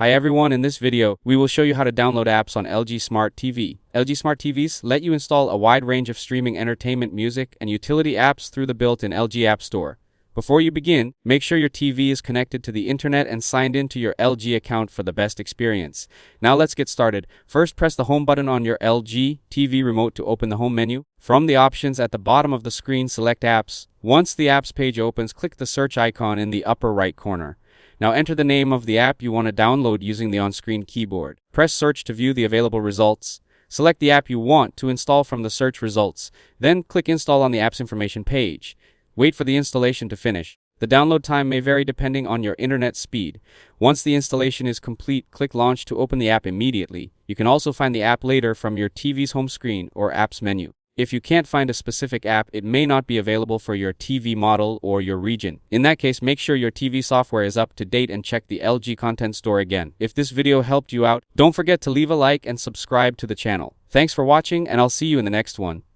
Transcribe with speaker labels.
Speaker 1: Hi everyone, in this video, we will show you how to download apps on LG Smart TV. LG Smart TVs let you install a wide range of streaming entertainment, music, and utility apps through the built-in LG App Store. Before you begin, make sure your TV is connected to the internet and signed in to your LG account for the best experience. Now let's get started. First, press the home button on your LG TV remote to open the home menu. From the options at the bottom of the screen, select Apps. Once the apps page opens, click the search icon in the upper right corner. Now enter the name of the app you want to download using the on-screen keyboard. Press search to view the available results. Select the app you want to install from the search results. Then click install on the app's information page. Wait for the installation to finish. The download time may vary depending on your internet speed. Once the installation is complete, click launch to open the app immediately. You can also find the app later from your TV's home screen or apps menu. If you can't find a specific app, it may not be available for your TV model or your region. In that case, make sure your TV software is up to date and check the LG Content Store again. If this video helped you out, don't forget to leave a like and subscribe to the channel. Thanks for watching, and I'll see you in the next one.